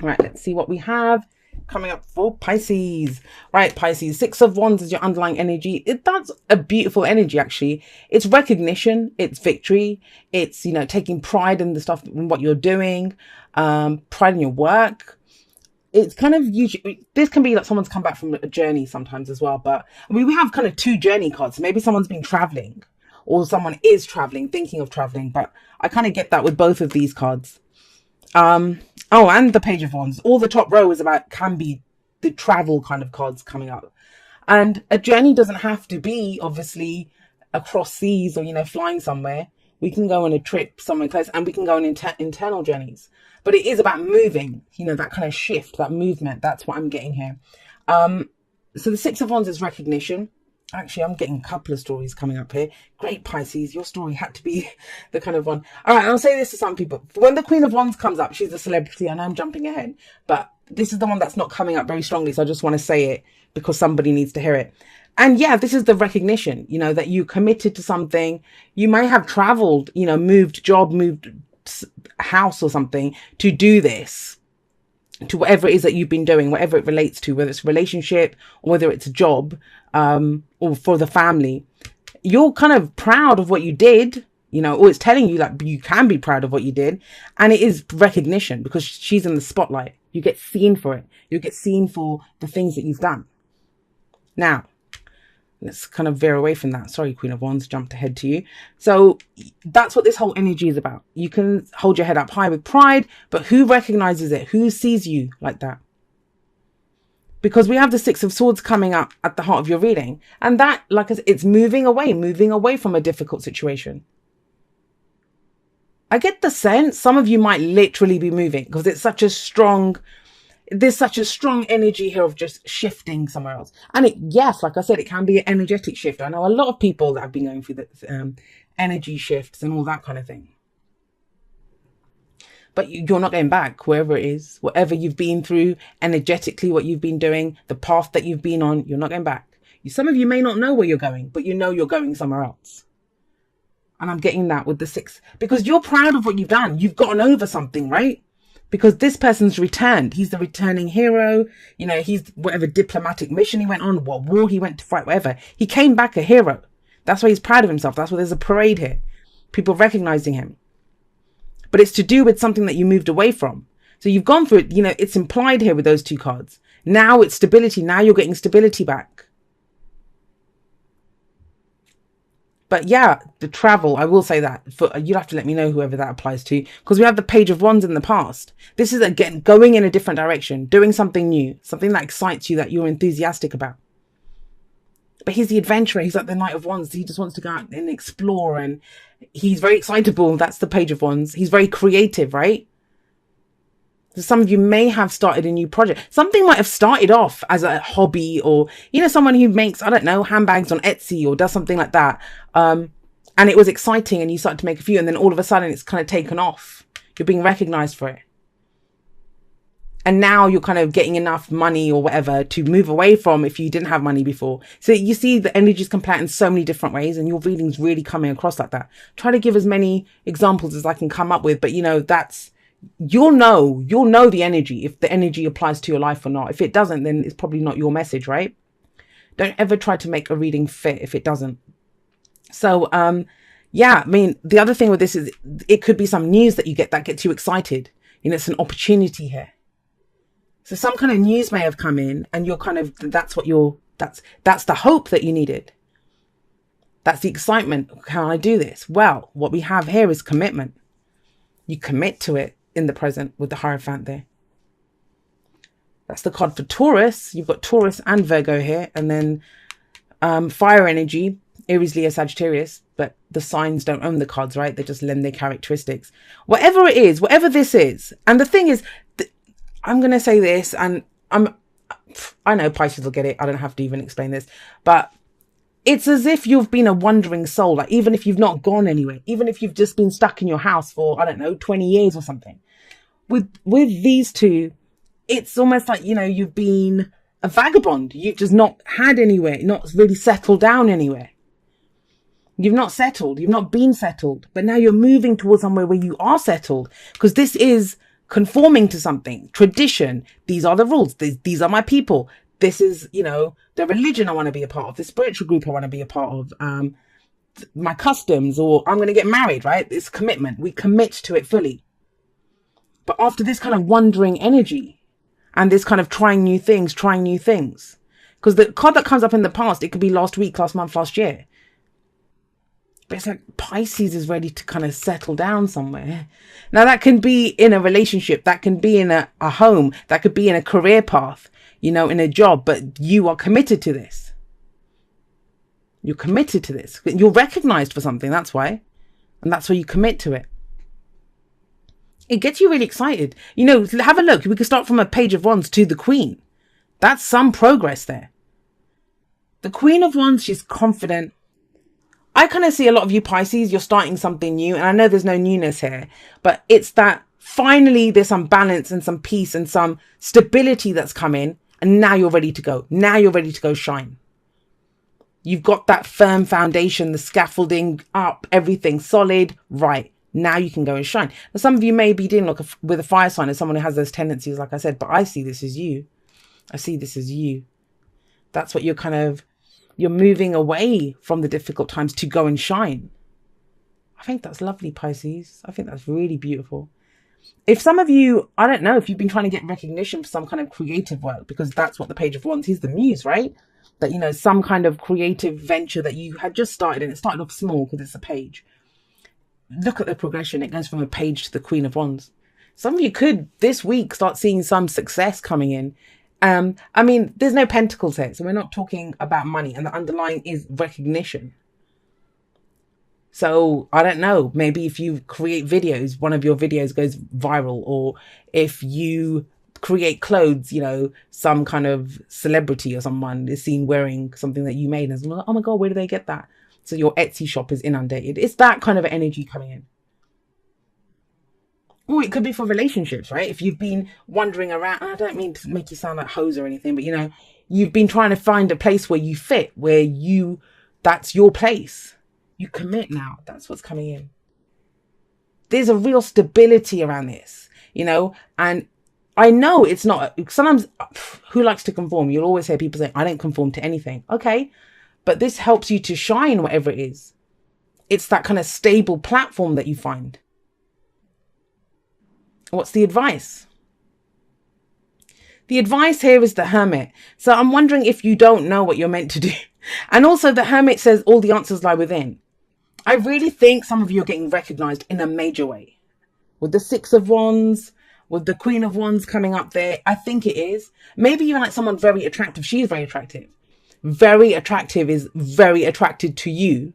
Right, let's see what we have coming up for Pisces. Right, Pisces, Six of Wands is your underlying energy. That's a beautiful energy, actually. It's recognition, it's victory, it's, taking pride in the stuff, in what you're doing, pride in your work. It's kind of usually, this can be like someone's come back from a journey sometimes as well. But I mean, we have kind of two journey cards. Maybe someone's been traveling or someone is traveling, thinking of traveling. But I kind of get that with both of these cards. Oh, and the Page of Wands. All the top row is about, can be the travel kind of cards coming up. And a journey doesn't have to be obviously across seas or, flying somewhere. We can go on a trip somewhere close, and we can go on internal journeys. But it is about moving, that kind of shift, that movement. That's what I'm getting here. So the Six of Wands is recognition. Actually, I'm getting a couple of stories coming up here. Great, Pisces. Your story had to be the kind of one. All right, I'll say this to some people. When the Queen of Wands comes up, she's a celebrity. I know I'm jumping ahead, but this is the one that's not coming up very strongly. So I just want to say it because somebody needs to hear it. And yeah, this is the recognition, that you committed to something. You may have traveled, moved job, moved house or something to do this, to whatever it is that you've been doing, whatever it relates to, whether it's a relationship or whether it's a job, or for the family. You're kind of proud of what you did, or it's telling you like you can be proud of what you did. And it is recognition because she's in the spotlight. You get seen for it. You get seen for the things that you've done. Now, let's kind of veer away from that. Sorry, Queen of Wands, jumped ahead to you. So that's what this whole energy is about. You can hold your head up high with pride, but who recognizes it? Who sees you like that? Because we have the Six of Swords coming up at the heart of your reading. And that, like I said, it's moving away from a difficult situation. I get the sense some of you might literally be moving because it's such a strong, there's such a strong energy here of just shifting somewhere else. And yes, like I said, it can be an energetic shift. I know a lot of people that have been going through the energy shifts and all that kind of thing. But you're not going back, wherever it is, whatever you've been through, energetically, what you've been doing, the path that you've been on, you're not going back. Some of you may not know where you're going, but you're going somewhere else. And I'm getting that with the Six, because you're proud of what you've done. You've gotten over something, right? Because this person's returned. He's the returning hero. He's whatever diplomatic mission he went on, what war he went to fight, whatever. He came back a hero. That's why he's proud of himself. That's why there's a parade here. People recognizing him. But it's to do with something that you moved away from. So you've gone through it, it's implied here with those two cards. Now it's stability. Now you're getting stability back. But yeah, the travel, I will say that. You'll have to let me know whoever that applies to. Because we have the Page of Wands in the past. This is, again, going in a different direction. Doing something new. Something that excites you, that you're enthusiastic about. But he's the adventurer. He's like the Knight of Wands. He just wants to go out and explore. And he's very excitable. That's the Page of Wands. He's very creative, right? So some of you may have started a new project. Something might have started off as a hobby, or, someone who makes, I don't know, handbags on Etsy or does something like that. And it was exciting and you started to make a few, and then all of a sudden it's kind of taken off. You're being recognized for it. And now you're kind of getting enough money or whatever to move away from if you didn't have money before. So you see the energies can play out in so many different ways, and your reading's really coming across like that. Try to give as many examples as I can come up with, but that's, you'll know the energy, if the energy applies to your life or not. If it doesn't, then it's probably not your message, right? Don't ever try to make a reading fit if it doesn't. So, yeah, I mean, the other thing with this is it could be some news that you get that gets you excited. It's an opportunity here. So some kind of news may have come in, and you're kind of, that's the hope that you needed. That's the excitement. Can I do this? Well, what we have here is commitment. You commit to it in the present with the Hierophant there. That's the card for Taurus. You've got Taurus and Virgo here. And then fire energy, Aries, Leo, Sagittarius. But the signs don't own the cards, right? They just lend their characteristics. Whatever it is, whatever this is. And the thing is, I'm going to say this, and I know Pisces will get it. I don't have to even explain this. But it's as if you've been a wandering soul. Like, even if you've not gone anywhere, even if you've just been stuck in your house for, I don't know, 20 years or something. With these two, it's almost like, you've been a vagabond. You've just not had anywhere, not really settled down anywhere. You've not settled. You've not been settled. But now you're moving towards somewhere where you are settled. Because this is conforming to something, tradition. These are the rules. These are my people. This is, the religion I want to be a part of, the spiritual group I want to be a part of, my customs, or I'm going to get married, right? It's commitment. We commit to it fully. But after this kind of wandering energy and this kind of trying new things, because the card that comes up in the past, it could be last week, last month, last year. But it's like Pisces is ready to kind of settle down somewhere. Now that can be in a relationship, that can be in a home, that could be in a career path, in a job, but you are committed to this. You're committed to this. You're recognized for something, that's why. And that's why you commit to it. It gets you really excited. Have a look. We could start from a Page of Wands to the Queen. That's some progress there. The Queen of Wands, she's confident. I kind of see a lot of you Pisces, you're starting something new. And I know there's no newness here, but it's that finally there's some balance and some peace and some stability that's come in. And now you're ready to go. Now you're ready to go shine. You've got that firm foundation, the scaffolding up, everything solid, right. Now you can go and shine. Now, some of you may be dealing with a fire sign as someone who has those tendencies, like I said, but I see this as you. I see this as you. That's what you're moving away from the difficult times to go and shine. I think that's lovely, Pisces. I think that's really beautiful. If some of you, I don't know, if you've been trying to get recognition for some kind of creative work, because that's what the Page of Wands is, the muse, right? That, some kind of creative venture that you had just started, and it started off small because it's a page. Look at the progression. It goes from a page to the Queen of Wands. Some of you could this week start seeing some success coming in. There's no pentacles here, so we're not talking about money, and the underlying is recognition. So I don't know, maybe if you create videos, one of your videos goes viral, or if you create clothes, some kind of celebrity or someone is seen wearing something that you made and it's like, oh my God, where do they get that? So your Etsy shop is inundated. It's that kind of energy coming in. Or it could be for relationships, right? If you've been wandering around, I don't mean to make you sound like hoes or anything, but you've been trying to find a place where you fit, that's your place. You commit now. That's what's coming in. There's a real stability around this, and I know it's not, sometimes who likes to conform? You'll always hear people say, I don't conform to anything. Okay. But this helps you to shine, whatever it is. It's that kind of stable platform that you find. What's the advice? The advice here is the Hermit. So I'm wondering if you don't know what you're meant to do. And also the Hermit says all the answers lie within. I really think some of you are getting recognized in a major way. With the Six of Wands, with the Queen of Wands coming up there. I think it is. Maybe even like someone very attractive. She's very attractive. Very attractive is very attracted to you.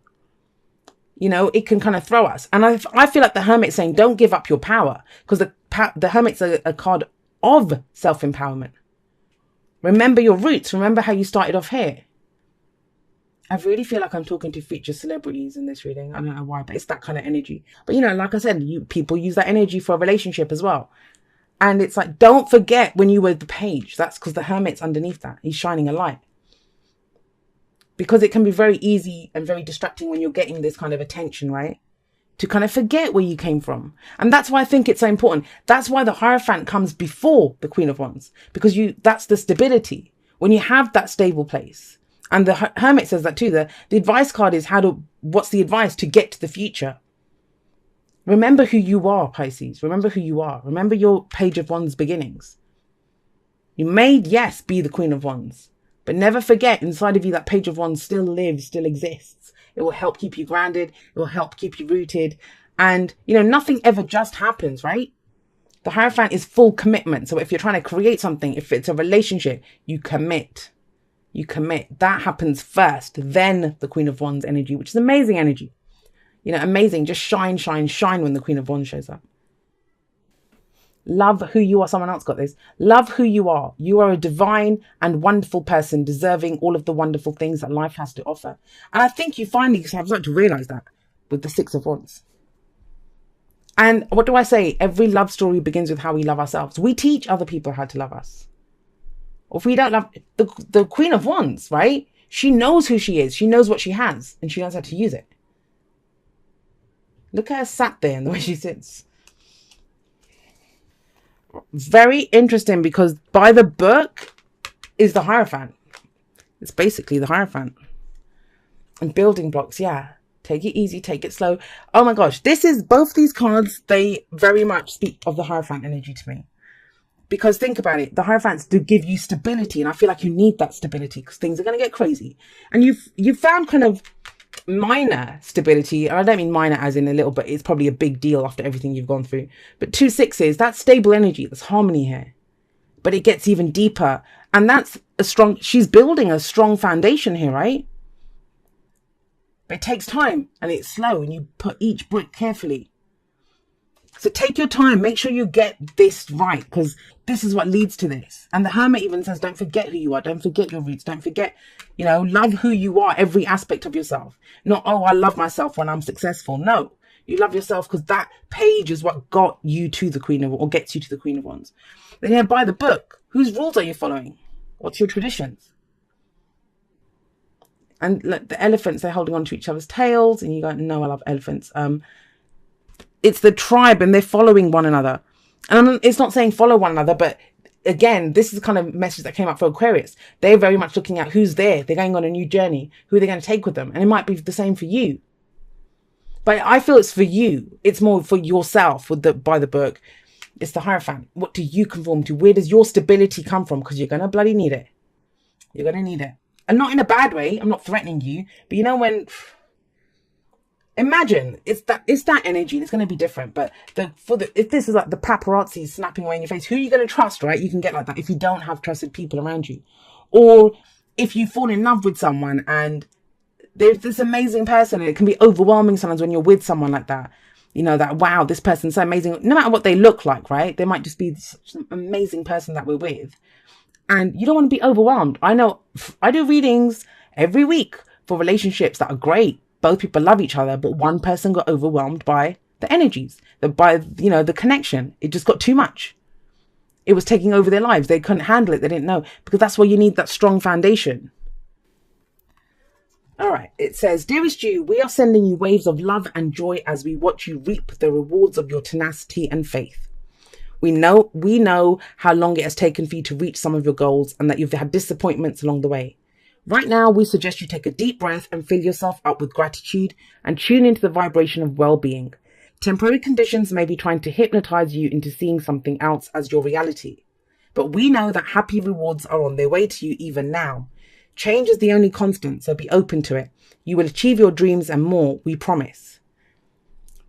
It can kind of throw us. And I feel like the Hermit's saying, don't give up your power, because the Hermit's a card of self-empowerment. Remember your roots. Remember how you started off here. I really feel like I'm talking to future celebrities in this reading. I don't know why, but it's that kind of energy. But like I said, people use that energy for a relationship as well. And it's like, don't forget when you were the Page. That's because the Hermit's underneath that. He's shining a light. Because it can be very easy and very distracting when you're getting this kind of attention, right? To kind of forget where you came from. And that's why I think it's so important. That's why the Hierophant comes before the Queen of Wands. Because that's the stability. When you have that stable place. And the Hermit says that too. The advice card is what's the advice to get to the future? Remember who you are, Pisces. Remember who you are. Remember your Page of Wands beginnings. You may, yes, be the Queen of Wands. But never forget, inside of you, that Page of Wands still lives, still exists. It will help keep you grounded. It will help keep you rooted. And, nothing ever just happens, right? The Hierophant is full commitment. So if you're trying to create something, if it's a relationship, you commit. You commit. That happens first. Then the Queen of Wands energy, which is amazing energy. Amazing. Just shine, shine, shine when the Queen of Wands shows up. Love who you are. Someone else got this. Love who you are. You are a divine and wonderful person, deserving all of the wonderful things that life has to offer. And I think you finally have started to realize that with the Six of Wands. And what do I say? Every love story begins with how we love ourselves. We teach other people how to love us. Or if we don't love the Queen of Wands, right? She knows who she is. She knows what she has, and she knows how to use it. Look at her sat there and the way she sits. very interesting, because by the book is the Hierophant. It's basically the Hierophant. And building blocks, yeah. Take it easy, take it slow. Oh my gosh, both these cards, they very much speak of the Hierophant energy to me. Because think about it, the Hierophants do give you stability, and I feel like you need that stability because things are going to get crazy. And you've found kind of minor stability, and I don't mean minor as in a little, but it's probably a big deal after everything you've gone through. But 2 6s, that's stable energy, that's harmony here. But it gets even deeper, and that's she's building a strong foundation here, right? But it takes time, and it's slow, and you put each brick carefully. So take your time, make sure you get this right, because this is what leads to this. And the Hermit even says, don't forget who you are, don't forget your roots, don't forget, love who you are, every aspect of yourself. Not, oh, I love myself when I'm successful. No, you love yourself because that page is what got you to the Queen of, or gets you to the Queen of Wands. Then yeah, by the book, whose rules are you following? What's your traditions? And look, the elephants, they're holding on to each other's tails, and you go, no, I love elephants. It's the tribe, and they're following one another. And it's not saying follow one another, but again, this is the kind of message that came up for Aquarius. They're very much looking at who's there. They're going on a new journey. Who are they going to take with them? And it might be the same for you. But I feel it's for you. It's more for yourself by the book. It's the Hierophant. What do you conform to? Where does your stability come from? Because you're going to bloody need it. You're going to need it. And not in a bad way. I'm not threatening you. But when... Imagine it's that energy, and it's going to be different. But if this is like the paparazzi snapping away in your face, who are you going to trust, right? You can get like that if you don't have trusted people around you, or if you fall in love with someone and there's this amazing person, and it can be overwhelming sometimes when you're with someone like that. That wow, this person's so amazing. No matter what they look like, right? They might just be such an amazing person that we're with, and you don't want to be overwhelmed. I know I do readings every week for relationships that are great. Both people love each other, but one person got overwhelmed by the energies, the connection. It just got too much. It was taking over their lives. They couldn't handle it. They didn't know, because that's why you need that strong foundation. All right. It says, dearest you, we are sending you waves of love and joy as we watch you reap the rewards of your tenacity and faith. We know how long it has taken for you to reach some of your goals, and that you've had disappointments along the way. Right now, we suggest you take a deep breath and fill yourself up with gratitude and tune into the vibration of well-being. Temporary conditions may be trying to hypnotize you into seeing something else as your reality. But we know that happy rewards are on their way to you even now. Change is the only constant, so be open to it. You will achieve your dreams and more, we promise.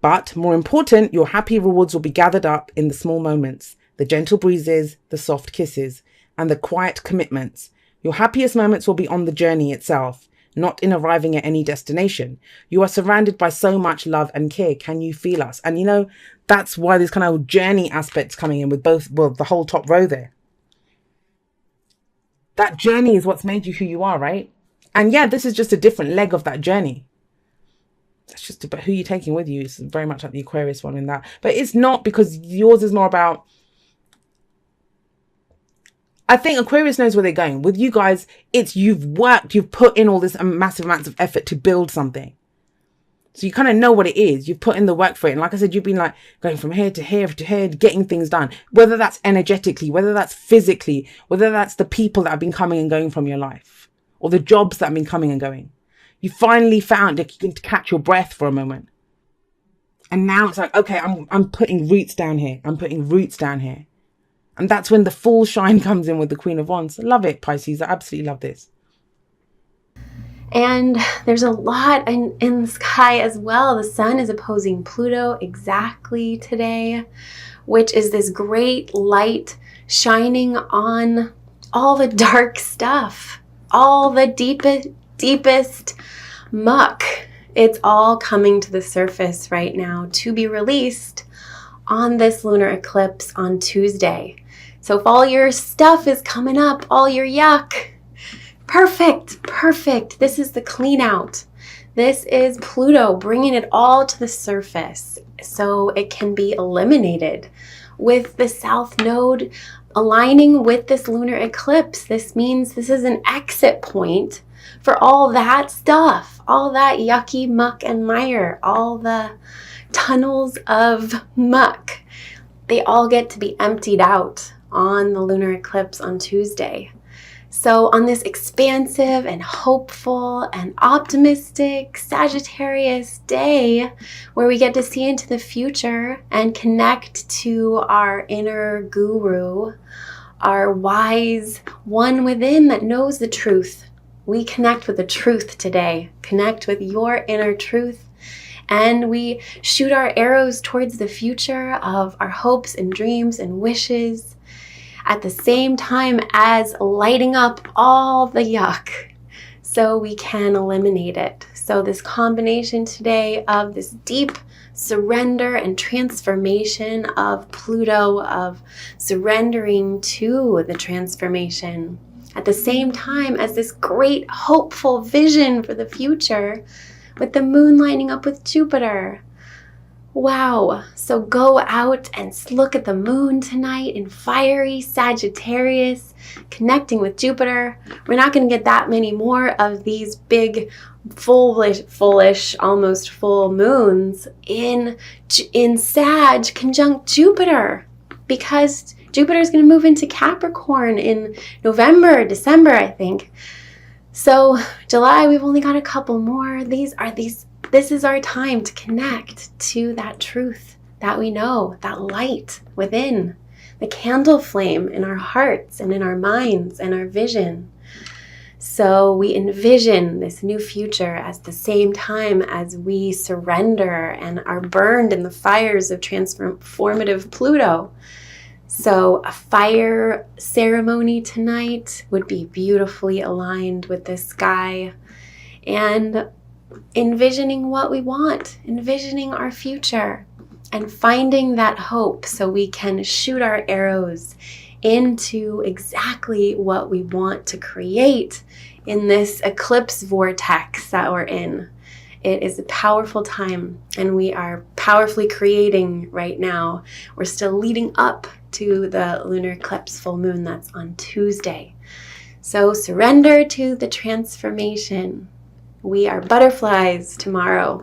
But more important, your happy rewards will be gathered up in the small moments, the gentle breezes, the soft kisses, and the quiet commitments. Your happiest moments will be on the journey itself, not in arriving at any destination. You are surrounded by so much love and care. Can you feel us? And that's why this kind of journey aspect's coming in with the whole top row there. That journey is what's made you who you are, right? And yeah, this is just a different leg of that journey. That's just about who you're taking with you. It's very much like the Aquarius one in that. But it's not, because yours is more about... I think Aquarius knows where they're going. With you guys, it's you've put in all this massive amounts of effort to build something. So you kind of know what it is. You've put in the work for it. And like I said, you've been like going from here to here to here, getting things done. Whether that's energetically, whether that's physically, whether that's the people that have been coming and going from your life, or the jobs that have been coming and going. You finally found that you can catch your breath for a moment. And now it's like, okay, I'm putting roots down here. I'm putting roots down here. And that's when the full shine comes in with the Queen of Wands. I love it, Pisces. I absolutely love this. And there's a lot in the sky as well. The sun is opposing Pluto exactly today, which is this great light shining on all the dark stuff, all the deepest muck. It's all coming to the surface right now to be released on this lunar eclipse on Tuesday. So if all your stuff is coming up, all your yuck, perfect. This is the clean out. This is Pluto bringing it all to the surface so it can be eliminated. With the South Node aligning with this lunar eclipse, this means this is an exit point for all that stuff, all that yucky muck and mire, all the tunnels of muck. they all get to be emptied out on the lunar eclipse on Tuesday. So on this expansive and hopeful and optimistic Sagittarius day, where we get to see into the future and connect to our inner guru, our wise one within that knows the truth. We connect with the truth today. Connect with your inner truth. And we shoot our arrows towards the future of our hopes and dreams and wishes, at the same time as lighting up all the yuck so we can eliminate it. So this combination today of this deep surrender and transformation of Pluto, of surrendering to the transformation, at the same time as this great hopeful vision for the future with the moon lining up with Jupiter. Wow. So go out and look at the moon tonight in fiery Sagittarius, connecting with Jupiter. We're not going to get that many more of these big, fullish, almost full moons in Sag conjunct Jupiter, because Jupiter is going to move into Capricorn in November, December, I think. So July, we've only got a couple more. This is our time to connect to that truth that we know, that light within, the candle flame in our hearts and in our minds and our vision. So we envision this new future at the same time as we surrender and are burned in the fires of transformative Pluto. So a fire ceremony tonight would be beautifully aligned with the sky, and envisioning what we want, envisioning our future, and finding that hope so we can shoot our arrows into exactly what we want to create in this eclipse vortex that we're in. It is a powerful time, and we are powerfully creating right now. We're still leading up to the lunar eclipse full moon that's on Tuesday. So surrender to the transformation. We are butterflies tomorrow.